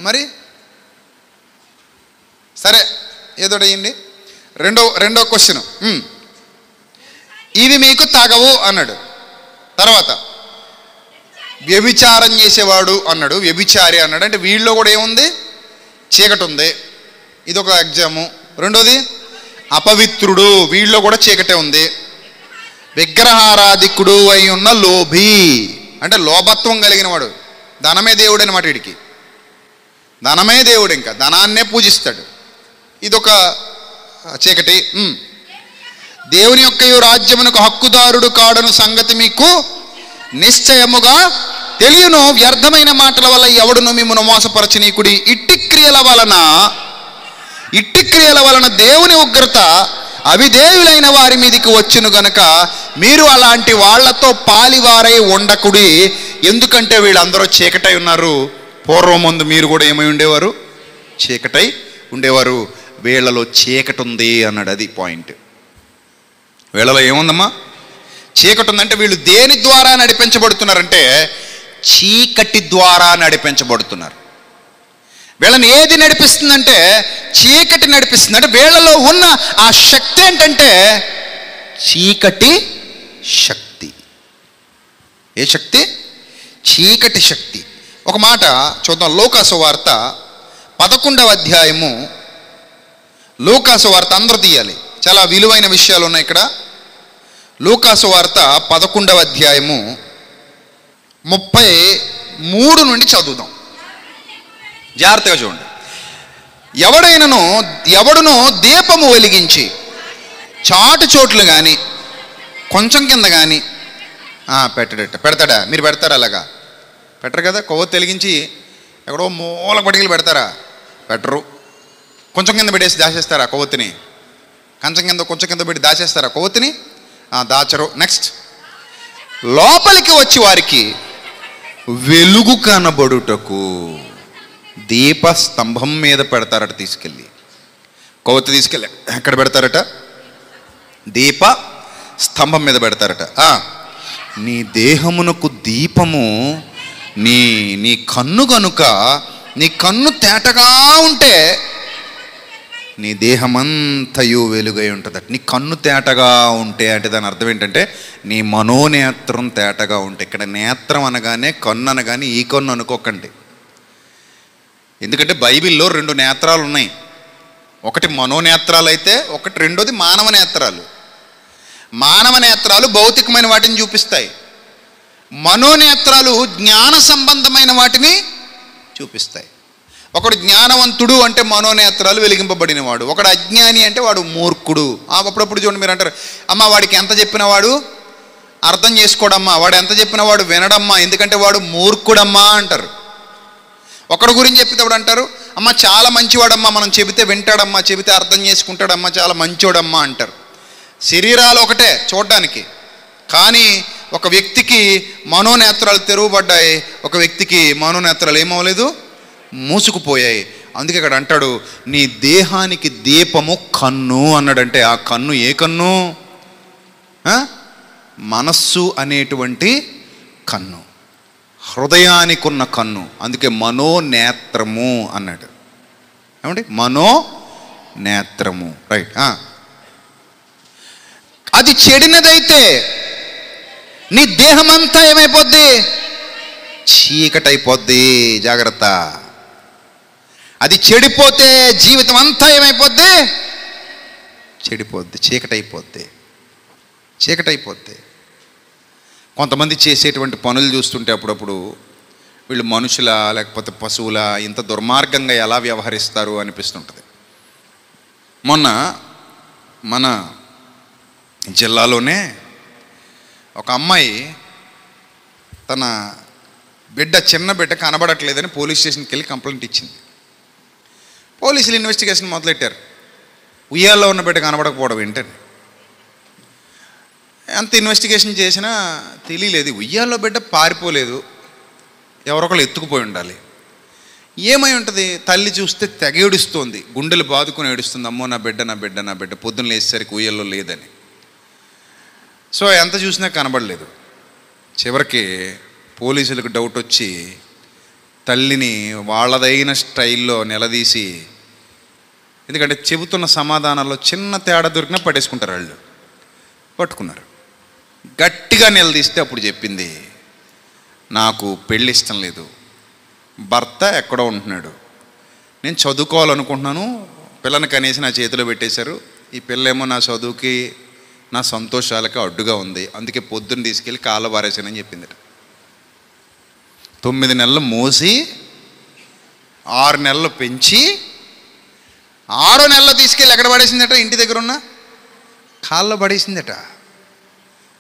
మరి? సరే, ఏదో అయ్యింది. రెండో క్వశ్చన్, ఇవి మీకు తాగవు అన్నాడు. తర్వాత వ్యభిచారం చేసేవాడు అన్నాడు, వ్యభిచారి అన్నాడు. అంటే వీళ్ళలో కూడా ఏముంది? చీకటి ఉంది. ఇదొక ఎగ్జాము. రెండోది అపవిత్రుడు, వీళ్ళలో కూడా చీకటే ఉంది. విగ్రహారాధికుడు అయి ఉన్న లోభి, అంటే లోభత్వం కలిగిన వాడు. ధనమే దేవుడు అనమాట. వీడికి ధనమే దేవుడు, ఇంకా ధనాన్నే పూజిస్తాడు. ఇదొక చీకటి. దేవుని యొక్క రాజ్యమునకు హక్కుదారుడు కాడను సంగతి మీకు నిశ్చయముగా తెలియను. వ్యర్థమైన మాటల వల్ల ఎవడును మిమ్మును మోసపరచనీకుడి. ఇట్టి క్రియల వలన దేవుని ఉగ్రత అవిధేయులైన వారి మీదికి వచ్చును గనక మీరు అలాంటి వాళ్లతో పాలివారై ఉండకుడి. ఎందుకంటే వీళ్ళందరూ చీకటై ఉన్నారు. పూర్వం ముందు మీరు కూడా ఏమై ఉండేవారు? చీకటై ఉండేవారు. వీళ్ళలో చీకటి ఉంది అన్నాడు. అది పాయింట్. వీళ్ళలో ఏముందమ్మా? చీకటి ఉందంటే వీళ్ళు దేని ద్వారా నడిపించబడుతున్నారంటే చీకటి ద్వారా నడిపించబడుతున్నారు. వీళ్ళని ఏది నడిపిస్తుందంటే చీకటి నడిపిస్తుంది. అంటే వీళ్ళలో ఉన్న ఆ శక్తి ఏంటంటే చీకటి శక్తి. ఏ శక్తి? చీకటి శక్తి. ఒక మాట చూద్దాం. లూకాసు వార్త 11వ అధ్యాయము. లూకాసు వార్త అందరూ తీయాలి, చాలా విలువైన విషయాలు ఉన్నాయి ఇక్కడ. లూకాసు వార్త 11వ అధ్యాయము 33 నుండి చదువుదాం. జాగ్రత్తగా చూడండి. ఎవడును దీపము వెలిగించి చాటు చోట్లు కానీ కొంచెం కింద కానీ పెడతాడా? మీరు పెడతారా? అలాగా పెట్టరు కదా. కొవ్వొత్తి వెలిగించి ఎక్కడో మూల పటికలు పెడతారా? పెట్టరు. కొంచెం కింద పెట్టేసి దాచేస్తారా కొవ్వొత్తిని? కొంచెం కింద పెట్టి దాచేస్తారా కొవ్వొత్తిని? దాచరు. నెక్స్ట్, లోపలికి వచ్చి వారికి వెలుగు కనబడుటకు దీపస్తంభం మీద పెడతారట. తీసుకెళ్ళి కొవ్వొత్తి తీసుకెళ్ళి ఎక్కడ పెడతారట? దీప స్తంభం మీద పెడతారట. నీ దేహమునకు దీపము నీ కన్ను కనుక, నీ కన్ను తేటగా ఉంటే నీ దేహమంతయు వెలుగై ఉంటుందట. నీ కన్ను తేటగా ఉంటే అంటే దాని అర్థం ఏంటంటే నీ మనోనేత్రం తేటగా ఉంటే. ఇక్కడ నేత్రం అనగానే కన్ను అనగానే ఈ కన్ను అనుకోకండి. ఎందుకంటే బైబిల్లో 2 నేత్రాలు ఉన్నాయి. ఒకటి మనోనేత్రాలు అయితే రెండోది మానవ నేత్రాలు. మానవ నేత్రాలు భౌతికమైన వాటిని చూపిస్తాయి. మనోనేత్రాలు జ్ఞాన సంబంధమైన వాటిని చూపిస్తాయి. ఒకడు జ్ఞానవంతుడు అంటే మనోనేత్రాలు వెలిగింపబడినవాడు. ఒకడు అజ్ఞాని అంటే వాడు మూర్ఖుడు. అప్పుడప్పుడు చూడండి, మీరు అంటారు, అమ్మ వాడికి ఎంత చెప్పిన వాడు అర్థం చేసుకోడమ్మా, వాడు ఎంత చెప్పిన వాడు వినడమ్మా, ఎందుకంటే వాడు మూర్ఖుడమ్మా అంటారు. ఒకడు గురించి చెప్పేటప్పుడు అంటారు, అమ్మ చాలా మంచివాడమ్మా, మనం చెబితే వింటాడమ్మా, చెబితే అర్థం చేసుకుంటాడమ్మా, చాలా మంచివాడమ్మా అంటారు. శరీరాలు ఒకటే చూడడానికి, కానీ ఒక వ్యక్తికి మనోనేత్రాలు తెరవబడ్డాయి, ఒక వ్యక్తికి మనోనేత్రాలు ఏమవలేదు, మూసుకుపోయాయి. అందుకే ఇక్కడ అంటాడు, నీ దేహానికి దీపము కన్ను అన్నాడంటే ఆ కన్ను ఏ కన్ను? మనస్సు అనేటువంటి కన్ను, హృదయానికి ఉన్న కన్ను. అందుకే మనోనేత్రము అన్నాడు. ఏమండి? మనోనేత్రము. రైట్. అది చెడినదైతే నీ దేహమంతా ఏమైపోద్ది? చీకటైపోద్ది. జాగ్రత్త. అది చెడిపోతే జీవితం అంతా ఏమైపోద్ది? చెడిపోద్ది, చీకటైపోద్ది. చీకటైపోద్ది. కొంతమంది చేసేటువంటి పనులు చూస్తుంటే అప్పుడప్పుడు వీళ్ళు మనుషులా లేకపోతే పశువులా, ఇంత దుర్మార్గంగా ఎలా వ్యవహరిస్తారు అనిపిస్తుంటుంది. మొన్న మన జిల్లాలోనే ఒక అమ్మాయి తన చిన్న బిడ్డ కనబడట్లేదని పోలీస్ స్టేషన్కి వెళ్ళి కంప్లైంట్ ఇచ్చింది. పోలీసులు ఇన్వెస్టిగేషన్ మొదలెట్టారు. ఉయ్యాల్లో ఉన్న బిడ్డ కనబడకపోవడం ఏంటని ఎంత ఇన్వెస్టిగేషన్ చేసినా తెలియలేదు. ఉయ్యాల్లో బిడ్డ పారిపోలేదు, ఎవరొకరు ఎత్తుకుపోయి ఉండాలి. ఏమై ఉంటుంది? తల్లి చూస్తే తెగ ఏడుస్తోంది, గుండెలు బాదుకుని ఏడుస్తుంది. అమ్మో నా బిడ్డ నా బిడ్డ నా బిడ్డ, పొద్దున్న లేచేసరికి ఉయ్యాల్లో లేదని. సో ఎంత చూసినా కనబడలేదు. చివరికి పోలీసులకు డౌట్ వచ్చి తల్లిని వాళ్ళదైన స్టైల్లో నిలదీసి, ఎందుకంటే చెబుతున్న సమాధానాల్లో చిన్న తేడా దొరికినా పట్టేసుకుంటారు వాళ్ళు, పట్టుకున్నారు. గట్టిగా నిలదీస్తే అప్పుడు చెప్పింది, నాకు పెళ్ళి ఇష్టం లేదు, భర్త ఎక్కడో ఉంటున్నాడు, నేను చదువుకోవాలనుకుంటున్నాను, పిల్లని కనీసి నా చేతిలో పెట్టేశారు, ఈ పిల్లేమో నా చదువుకి నా సంతోషాలకి అడ్డుగా ఉంది, అందుకే పొద్దున్న తీసుకెళ్ళి కాళ్ళ బారేసానని చెప్పిందట. 9 నెలలు మోసి 6 నెలలు పెంచి 6వ నెలలో తీసుకెళ్ళి ఎక్కడ పడేసిందట? ఇంటి దగ్గర ఉన్న కాళ్ళలో పడేసిందట.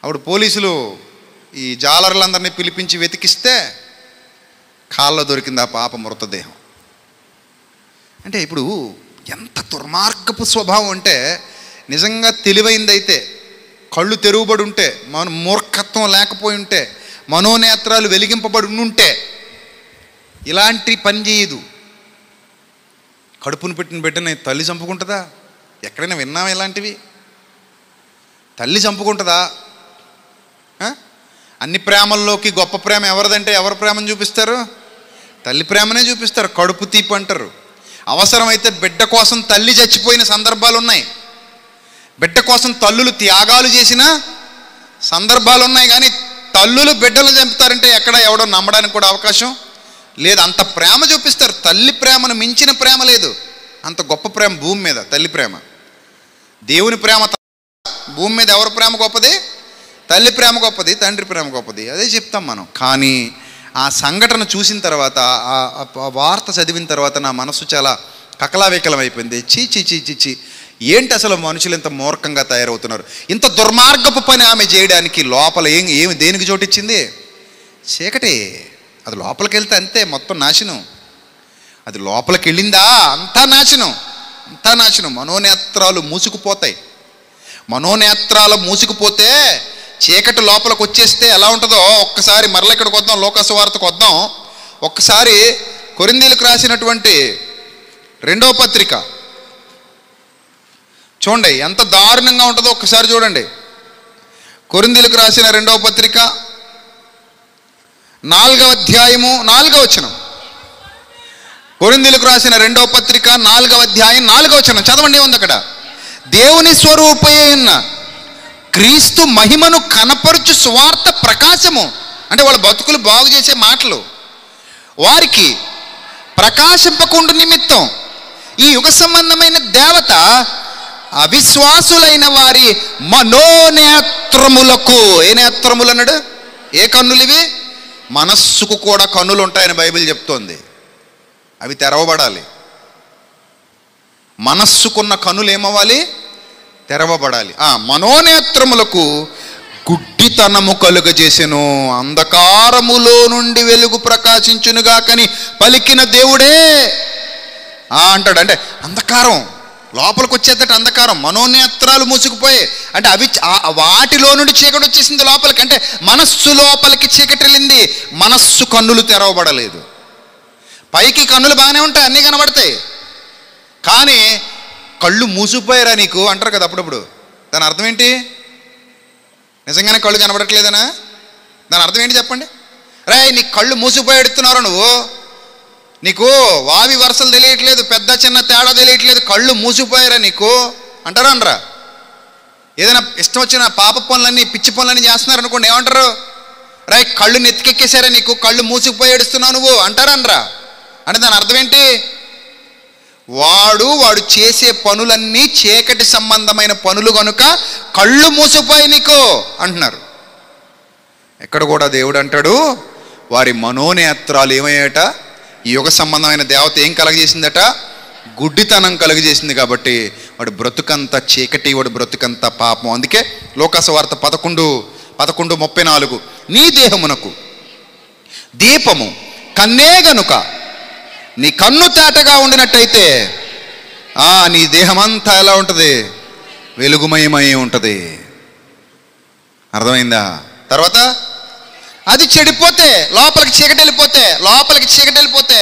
అప్పుడు పోలీసులు ఈ జాలర్లందరినీ పిలిపించి వెతికిస్తే కాళ్ళలో దొరికింది ఆ పాప మృతదేహం. అంటే ఇప్పుడు ఎంత దుర్మార్గపు స్వభావం అంటే, నిజంగా తెలివైందైతే, కళ్ళు తెరువబడి ఉంటే, మన మూర్ఖత్వం లేకపోయి ఉంటే, మనోనేత్రాలు వెలిగింపబడి ఉంటే ఇలాంటి పని చేయదు. కడుపును పెట్టిన బిడ్డని తల్లి చంపుకుంటుందా? ఎక్కడైనా విన్నామా ఇలాంటివి? తల్లి చంపుకుంటుందా? అన్ని ప్రేమల్లోకి గొప్ప ప్రేమ ఎవరిదంటే ఎవరి ప్రేమను చూపిస్తారు? తల్లి ప్రేమనే చూపిస్తారు. కడుపు తీపి అంటారు. అవసరమైతే బిడ్డ కోసం తల్లి చచ్చిపోయిన సందర్భాలు ఉన్నాయి, బిడ్డ కోసం తల్లులు త్యాగాలు చేసిన సందర్భాలు ఉన్నాయి. కానీ తల్లులు బిడ్డలు చంపుతారంటే ఎక్కడ ఎవడో నమ్మడానికి కూడా అవకాశం లేదు. అంత ప్రేమ చూపిస్తారు. తల్లి ప్రేమను మించిన ప్రేమ లేదు. అంత గొప్ప ప్రేమ భూమి మీద తల్లి ప్రేమ. దేవుని ప్రేమ భూమి మీద ఎవరి ప్రేమ గొప్పది? తల్లి ప్రేమ గొప్పది, తండ్రి ప్రేమ గొప్పది. అదే చెప్తాం మనం. కానీ ఆ సంఘటన చూసిన తర్వాత, ఆ వార్త చదివిన తర్వాత నా మనసు చాలా కకలావికలం అయిపోయింది. చీ చీ చీ చీ చీ, ఏంటి అసలు మనుషులు ఇంత మూర్ఖంగా తయారవుతున్నారు? ఇంత దుర్మార్గపు పని ఆమె చేయడానికి లోపల ఏమి దేనికి చోటిచ్చింది? చీకటి. అది లోపలికి వెళ్తే అంతే, మొత్తం నాశనం. అది లోపలికి వెళ్ళిందా అంతా నాశనం, అంతా నాశనం. మనోనేత్రాలు మూసుకుపోతాయి. మనోనేత్రాలు మూసుకుపోతే, చీకటి లోపలికి వచ్చేస్తే ఎలా ఉంటుందో ఒక్కసారి మరల ఇక్కడికి వద్దాం, లోకాసు వార్తకు వద్దాం. ఒక్కసారి కొరింథీయులకు రాసినటువంటి 2వ పత్రిక చూడండి, ఎంత దారుణంగా ఉంటుందో ఒక్కసారి చూడండి. కొరింథీయులకు రాసిన 2వ పత్రిక 4వ అధ్యాయము 4వ వచనం. కొరింథీయులకు రాసిన 2వ పత్రిక 4వ అధ్యాయం 4వ వచనం చదవండి. ఏముంది అక్కడ? దేవుని స్వరూపమైన క్రీస్తు మహిమను కనపరుచు సువార్త ప్రకాశము, అంటే వాళ్ళ బతుకులు బాగు చేసే మాటలు, వారికి ప్రకాశింపకుండు నిమిత్తం ఈ యుగ సంబంధమైన దేవత అవిశ్వాసులైన వారి మనోనేత్రములకు, ఏ నేత్రములు అన్నాడు? ఏ కన్నులు ఇవి? మనస్సుకు కూడా కన్నులు ఉంటాయని బైబిల్ చెప్తోంది. అవి తెరవబడాలి. మనస్సుకున్న కన్నులు ఏమవ్వాలి? తెరవబడాలి. మనోనేత్రములకు గుడ్డితనము కలుగజేసెను, అంధకారములో నుండి వెలుగు ప్రకాశించునుగా కని పలికిన దేవుడే అంటాడు. అంటే అంధకారం లోపలికి వచ్చేదట, అంధకారం. మనోనేత్రాలు మూసుకుపోయాయి అంటే అవి వాటిలో నుండి చీకటి వచ్చేసింది లోపలికి. అంటే మనస్సు లోపలికి చీకటి వెళ్ళింది, మనస్సు కన్నులు తెరవబడలేదు. పైకి కన్నులు బాగానే ఉంటాయి, అన్నీ కనబడతాయి, కానీ కళ్ళు మూసిపోయారా నీకు అంటారు కదా అప్పుడప్పుడు. దాని అర్థం ఏంటి? నిజంగానే కళ్ళు కనబడట్లేదనా? దాని అర్థం ఏంటి చెప్పండి? నీ కళ్ళు మూసిపోయి ఎడుతున్నావు నువ్వు, నీకు వావి వరుసలు తెలియట్లేదు, పెద్ద చిన్న తేడా తెలియట్లేదు, కళ్ళు మూసిపోయారా నీకు అంటారా అనరా? ఏదైనా ఇష్టం వచ్చిన పాప పనులన్నీ పిచ్చి పనులన్నీ చేస్తున్నారు అనుకోండి, ఏమంటారు? కళ్ళు నెత్తికెక్కేశారా నీకు, కళ్ళు మూసిపోయి ఏడుస్తున్నావు నువ్వు అంటారా అనరా? అంటే దాని అర్థం ఏంటి? వాడు చేసే పనులన్నీ చీకటి సంబంధమైన పనులు కనుక కళ్ళు మూసిపోయి నీకు అంటున్నారు. ఎక్కడ కూడా దేవుడు అంటాడు, వారి మనోనేత్రాలు ఏమయ్యాట? ఈ యుగ సంబంధమైన దేవత ఏం కలగజేసిందట? గుడ్డితనం కలుగజేసింది. కాబట్టి వాడి బ్రతుకంతా చీకటి, వాడి బ్రతుకంతా పాపం. అందుకే లోకాసువార్త 11:34 నీ దేహమునకు దీపము కన్నే గనుక నీ కన్ను తేటగా ఉండినట్టయితే నీ దేహమంతా ఎలా ఉంటుంది? వెలుగుమయమై ఉంటుంది. అర్థమైందా? తర్వాత అది చెడిపోతే, లోపలికి చీకటి వెళ్ళిపోతే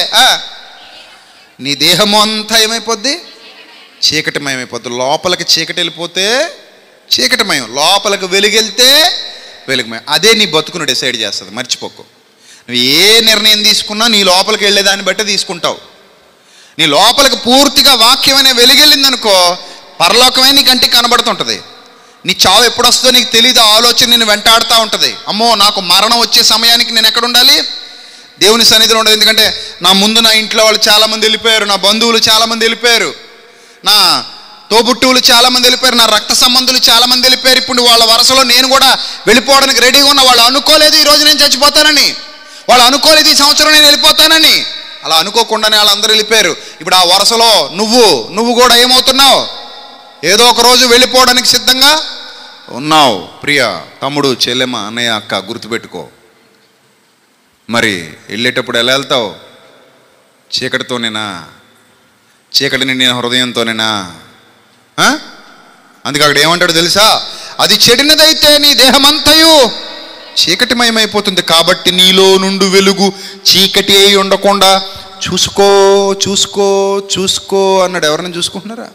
నీ దేహము అంతా ఏమైపోద్ది? చీకటిమయమైపోద్ది. లోపలికి చీకటి వెళ్ళిపోతే చీకటిమయం, లోపలికి వెలుగెళ్తే వెలుగుమయం. అదే నీ బతుకును డిసైడ్ చేస్తుంది, మర్చిపోకు. నువ్వు ఏ నిర్ణయం తీసుకున్నా నీ లోపలికి వెళ్ళేదాన్ని బట్టి తీసుకుంటావు. నీ లోపలికి పూర్తిగా వాక్యం అనే వెలుగెళ్ళిందనుకో, పరలోకమే నీ కంటికి కనబడుతుంటుంది. నీ చావు ఎప్పుడు వస్తుందో నీకు తెలియదు, ఆలోచన నేను వెంటాడుతూ ఉంటుంది. అమ్మో, నాకు మరణం వచ్చే సమయానికి నేను ఎక్కడ ఉండాలి? దేవుని సన్నిధిలో ఉండదు. ఎందుకంటే నా ముందు నా ఇంట్లో వాళ్ళు చాలామంది వెళ్ళిపోయారు, నా బంధువులు చాలామంది వెళ్ళిపోయారు, నా తోబుట్టువులు చాలామంది వెళ్ళిపోయారు, నా రక్త సంబంధులు చాలామంది వెళ్ళిపోయారు. ఇప్పుడు వాళ్ళ వరుసలో నేను కూడా వెళ్ళిపోవడానికి రెడీగా ఉన్నా. వాళ్ళు అనుకోలేదు ఈరోజు నేను చచ్చిపోతానని, వాళ్ళు అనుకోలేదు ఈ సంవత్సరం నేను వెళ్ళిపోతానని. అలా అనుకోకుండానే వాళ్ళందరూ వెళ్ళిపోయారు. ఇప్పుడు ఆ వరుసలో నువ్వు కూడా ఏమవుతున్నావు? ఏదో ఒక రోజు వెళ్ళిపోవడానికి సిద్ధంగా ఉన్నావు. ప్రియ తమ్ముడు, చెల్లెమ్మ, అన్నయ్య, అక్క, గుర్తుపెట్టుకో. మరి వెళ్ళేటప్పుడు ఎలా వెళ్తావు? చీకటితోనేనా? చీకటి నిండిన హృదయంతోనేనా? అందుకే అక్కడ ఏమంటాడు తెలుసా? అది చెడినదైతే నీ దేహమంతయు చీకటిమయమైపోతుంది. కాబట్టి నీలో నుండి వెలుగు చీకటి అయి ఉండకుండా చూసుకో అన్నాడు. ఎవరైనా చూసుకుంటున్నారా?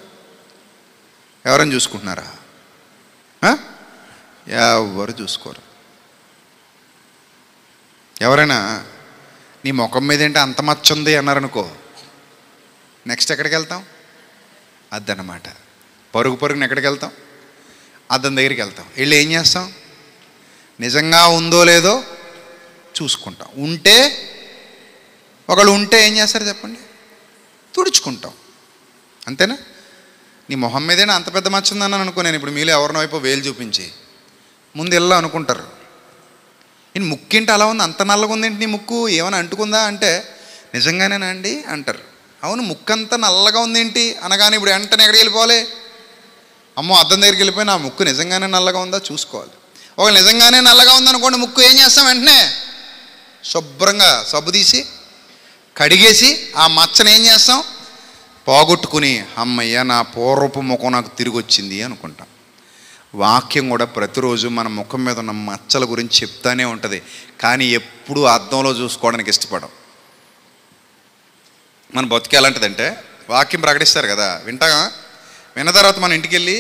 ఎవరు చూసుకోరు. ఎవరైనా నీ ముఖం మీద ఏంటి అంత మచ్చ ఉంది అన్నారనుకో, నెక్స్ట్ ఎక్కడికి వెళ్తాం? అద్దనమాట. పరుగున ఎక్కడికి వెళ్తాం? అద్దం దగ్గరికి వెళ్తాం. వెళ్ళి ఏం చేస్తాం? నిజంగా ఉందో లేదో చూసుకుంటాం. ఒకళ్ళు ఉంటే ఏం చేస్తారు చెప్పండి? తుడుచుకుంటాం. అంతేనా? నీ మొహం మీదేనా అంత పెద్ద మచ్చ ఉందని అనుకో, నేను ఇప్పుడు మీలో ఎవరినో వైపు వేలు చూపించి ముందు వెళ్ళా అనుకుంటారు. నేను ముక్కేంటి అలా ఉంది, అంత నల్లగా ఉందేంటి నీ ముక్కు, ఏమైనా అంటుకుందా అంటే నిజంగానేనా అండి అంటారు. అవును, ముక్కు అంతా నల్లగా ఉందేంటి అనగానే ఇప్పుడు వెంటనే ఎక్కడికి వెళ్ళిపోవాలి? అమ్మో, అద్దం దగ్గరికి వెళ్ళిపోయి నా ముక్కు నిజంగానే నల్లగా ఉందా చూసుకోవాలి. ఒక నిజంగానే నల్లగా ఉందనుకోండి, ముక్కు ఏం చేస్తాం? వెంటనే శుభ్రంగా సబ్బు తీసి కడిగేసి ఆ మచ్చను ఏం చేస్తాం? పోగొట్టుకుని అమ్మయ్య నా పూర్వపు ముఖం నాకు తిరిగి వచ్చింది అనుకుంటాం. వాక్యం కూడా ప్రతిరోజు మన ముఖం మీద ఉన్న మచ్చల గురించి చెప్తానే ఉంటుంది, కానీ ఎప్పుడూ అద్దంలో చూసుకోవడానికి ఇష్టపడం. మన బతుకు ఎలాంటిదంటే, వాక్యం ప్రకటిస్తారు కదా, విన్న తర్వాత మన ఇంటికి వెళ్ళి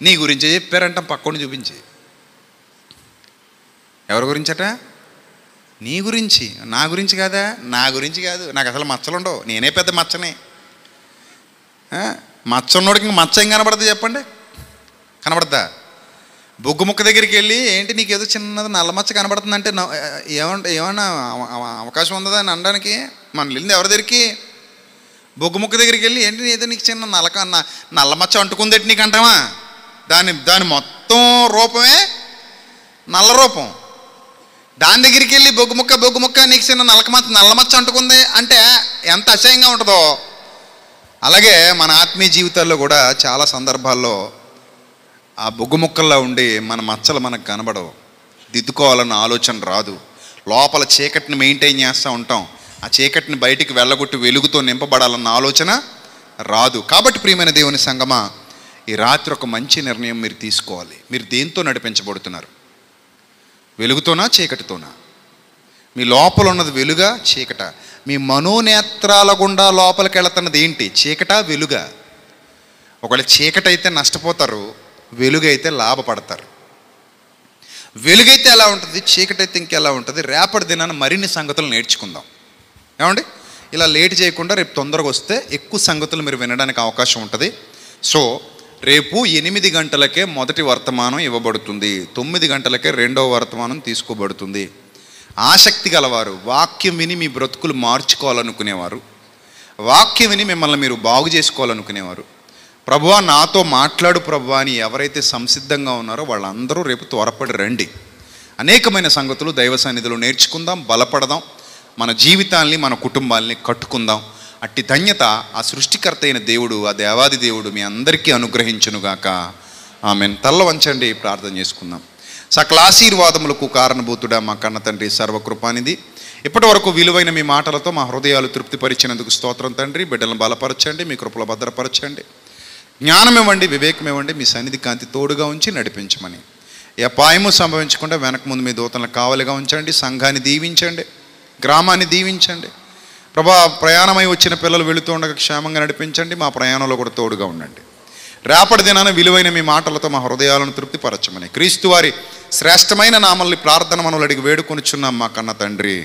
నీ గురించే చెప్పారంటాం పక్కని చూపించి. ఎవరి గురించట? నీ గురించి. నా గురించి కాదా? నా గురించి కాదు, నాకు అసలు మచ్చలుండవు, నేనే పెద్ద మచ్చనే. మచ్చ ఉన్నోడికి ఇంక మచ్చ ఏం కనబడుతుంది చెప్పండి? కనబడద్దా? బొగ్గు ముక్క దగ్గరికి వెళ్ళి ఏంటి నీకేదో చిన్నది నల్ల మచ్చ కనబడుతుందంటే ఏమన్నా అవకాశం ఉందా అని అనడానికి? మనం వెళ్ళింది ఎవరి దగ్గరికి? బొగ్గు ముక్క దగ్గరికి వెళ్ళి ఏంటి ఏదో నీకు చిన్న నల్ల మచ్చ అంటుకుందేంటి నీకు అంటావా? దాని మొత్తం రూపమే నల్ల రూపం. దాని దగ్గరికి వెళ్ళి బొగ్గు ముక్క నీకు చిన్న నల్ల మచ్చ అంటుకుంది అంటే ఎంత అసహ్యంగా ఉంటుందో. అలాగే మన ఆత్మీయ జీవితాల్లో కూడా చాలా సందర్భాల్లో ఆ బొగ్గు ముక్కల్లో ఉండి మన మచ్చలు మనకు కనబడవు, దిద్దుకోవాలన్న ఆలోచన రాదు, లోపల చీకటిని మెయింటైన్ చేస్తూ ఉంటాం, ఆ చీకటిని బయటికి వెళ్ళగొట్టి వెలుగుతో నింపబడాలన్న ఆలోచన రాదు. కాబట్టి ప్రియమైన దేవుని సంగమా, ఈ రాత్రి ఒక మంచి నిర్ణయం మీరు తీసుకోవాలి. మీరు దేంతో నడిపించబడుతున్నారు? వెలుగుతోనా చీకటితోనా? మీ లోపల ఉన్నది వెలుగా చీకట? మీ మనోనేత్రాల గుండా లోపలికి వెళుతున్నది ఏంటి? చీకట వెలుగా? ఒకవేళ చీకటి అయితే నష్టపోతారు, వెలుగైతే లాభపడతారు. వెలుగైతే ఎలా ఉంటుంది, చీకటి అయితే ఇంకెలా ఉంటుంది? రేపటి దినాన్ని మరిన్ని సంగతులు నేర్చుకుందాం. ఏమండి? ఇలా లేట్ చేయకుండా రేపు తొందరగా వస్తే ఎక్కువ సంగతులు మీరు వినడానికి అవకాశం ఉంటుంది. సో రేపు 8 గంటలకే మొదటి వర్తమానం ఇవ్వబడుతుంది, 9 గంటలకే రెండవ వర్తమానం తీసుకోబడుతుంది. ఆసక్తి గలవారు, వాక్యం విని మీ బ్రతుకులు మార్చుకోవాలనుకునేవారు, వాక్యం విని మిమ్మల్ని మీరు బాగు చేసుకోవాలనుకునేవారు, ప్రభువా నాతో మాట్లాడు ప్రభువా అని ఎవరైతే సంసిద్ధంగా ఉన్నారో వాళ్ళందరూ రేపు త్వరపడి రండి. అనేకమైన సంగతులు దైవ సన్నిధిలో నేర్చుకుందాం, బలపడదాం, మన జీవితాల్ని మన కుటుంబాల్ని కట్టుకుందాం. అట్టి ధన్యత ఆ సృష్టికర్త అయిన దేవుడు, ఆ దేవాది దేవుడు మీ అందరికీ అనుగ్రహించునుగాక. ఆమెన్. తల్ల వంచండి, ప్రార్థన చేసుకుందాం. సకల ఆశీర్వాదములకు కారణభూతుడా మా కన్న తండ్రి, సర్వకృపానిధి, ఇప్పటి వరకు విలువైన మీ మాటలతో మా హృదయాలు తృప్తిపరిచినందుకు స్తోత్రం తండ్రి. బిడ్డలను బలపరచండి, మీ కృపలో భద్రపరచండి, జ్ఞానం ఇవ్వండి, వివేకం ఇవ్వండి, మీ సన్నిధి కాంతి తోడుగా ఉంచి నడిపించమని. ఏ అపాయము సంభవించకుండా వెనక ముందు మీ దూతలను కావలిగా ఉంచండి. సంఘాన్ని దీవించండి, గ్రామాన్ని దీవించండి ప్రభా. ప్రయాణమై వచ్చిన పిల్లలు వెళుతూ ఉండగా క్షేమంగా నడిపించండి, మా ప్రయాణంలో కూడా తోడుగా ఉండండి. రేపటి దినాన విలువైన మీ మాటలతో మా హృదయాలను తృప్తిపరచమని క్రీస్తు వారి శ్రేష్టమైన నామల్ని ప్రార్థన మనలు అడిగి వేడుకొనిచున్నాం మా కన్న తండ్రి.